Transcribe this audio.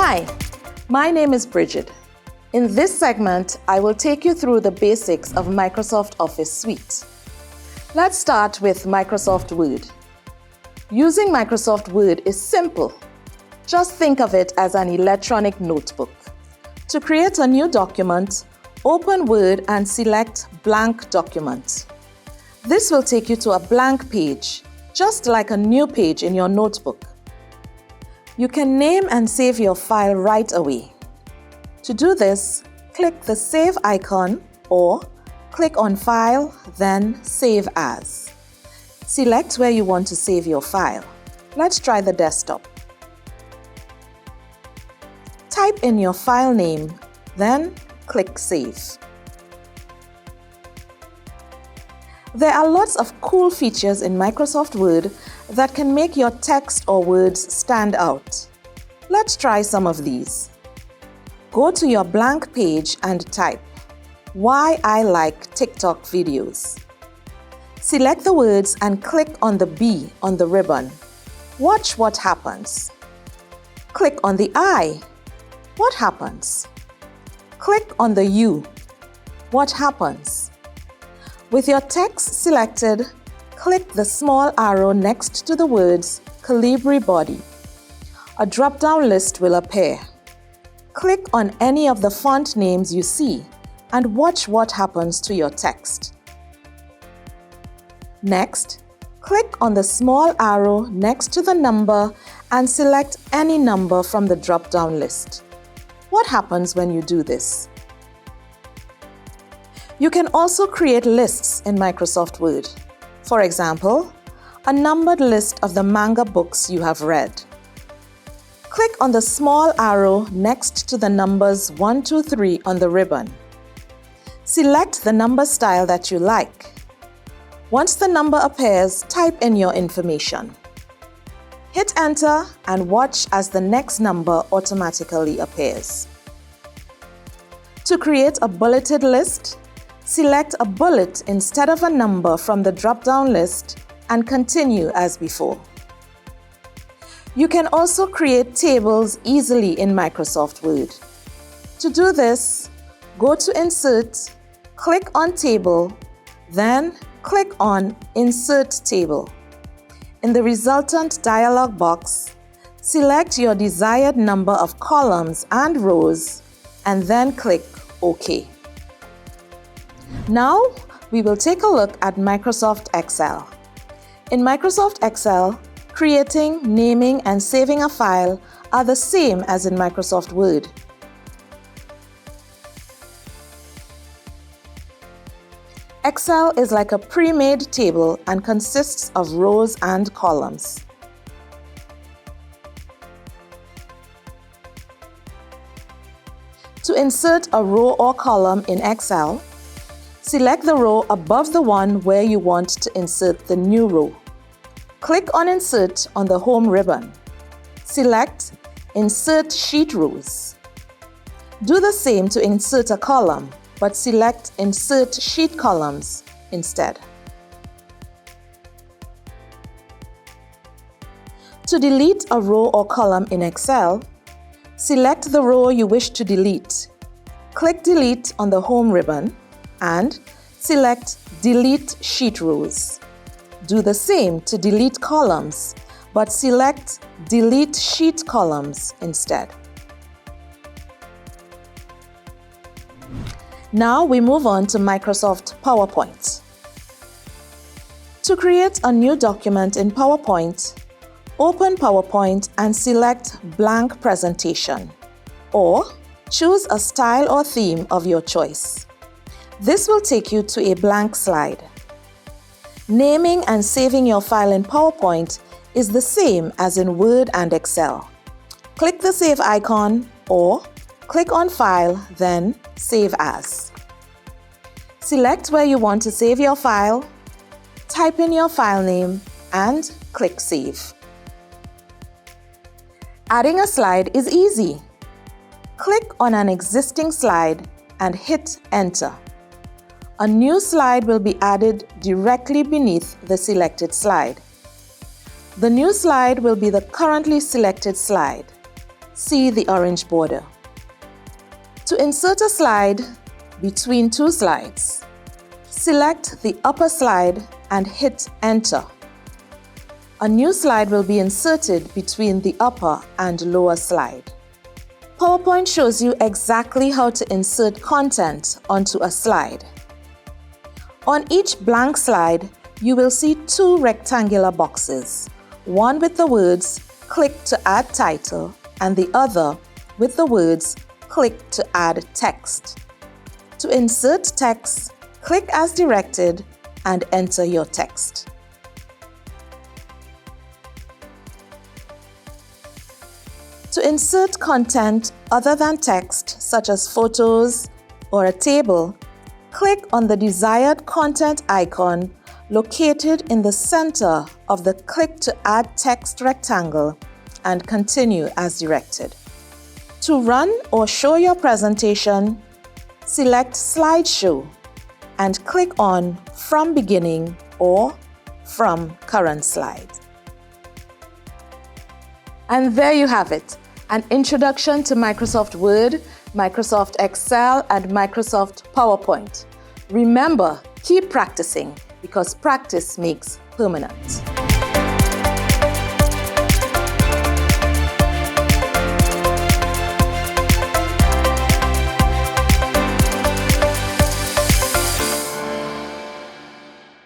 Hi, my name is Brigid. In this segment, I will take you through the basics of Microsoft Office Suite. Let's start with Microsoft Word. Using Microsoft Word is simple. Just think of it as an electronic notebook. To create a new document, open Word and select Blank Document. This will take you to a blank page, just like a new page in your notebook. You can name and save your file right away. To do this, click the Save icon or click on File, then Save As. Select where you want to save your file. Let's try the desktop. Type in your file name, then click Save. There are lots of cool features in Microsoft Word that can make your text or words stand out. Let's try some of these. Go to your blank page and type, "Why I like TikTok videos." Select the words and click on the B on the ribbon. Watch what happens. Click on the I. What happens? Click on the U. What happens? With your text selected, click the small arrow next to the words Calibri Body. A drop-down list will appear. Click on any of the font names you see and watch what happens to your text. Next, click on the small arrow next to the number and select any number from the drop-down list. What happens when you do this? You can also create lists in Microsoft Word. For example, a numbered list of the manga books you have read. Click on the small arrow next to the numbers 1, 2, 3 on the ribbon. Select the number style that you like. Once the number appears, type in your information. Hit Enter and watch as the next number automatically appears. To create a bulleted list, select a bullet instead of a number from the drop-down list and continue as before. You can also create tables easily in Microsoft Word. To do this, go to Insert, click on Table, then click on Insert Table. In the resultant dialog box, select your desired number of columns and rows and then click OK. Now, we will take a look at Microsoft Excel. In Microsoft Excel, creating, naming, and saving a file are the same as in Microsoft Word. Excel is like a pre-made table and consists of rows and columns. To insert a row or column in Excel, select the row above the one where you want to insert the new row. Click on Insert on the Home ribbon. Select Insert Sheet Rows. Do the same to insert a column, but select Insert Sheet Columns instead. To delete a row or column in Excel, select the row you wish to delete. Click Delete on the Home ribbon and select Delete Sheet Rows. Do the same to delete columns, but select Delete Sheet Columns instead. Now we move on to Microsoft PowerPoint. To create a new document in PowerPoint, open PowerPoint and select Blank Presentation, or choose a style or theme of your choice. This will take you to a blank slide. Naming and saving your file in PowerPoint is the same as in Word and Excel. Click the Save icon or click on File, then Save As. Select where you want to save your file, type in your file name, and click Save. Adding a slide is easy. Click on an existing slide and hit Enter. A new slide will be added directly beneath the selected slide. The new slide will be the currently selected slide. see the orange border. To insert a slide between two slides, select the upper slide and hit Enter. A new slide will be inserted between the upper and lower slide. PowerPoint shows you exactly how to insert content onto a slide. On each blank slide, you will see two rectangular boxes, one with the words "Click to add title" and the other with the words "Click to add text." To insert text, click as directed and enter your text. To insert content other than text, such as photos or a table, click on the desired content icon located in the center of the Click to Add Text rectangle and continue as directed. To run or show your presentation, select Slideshow and click on From Beginning or From Current Slide. And there you have it, an introduction to Microsoft Word, Microsoft Excel, and Microsoft PowerPoint. Remember, keep practicing because practice makes permanent.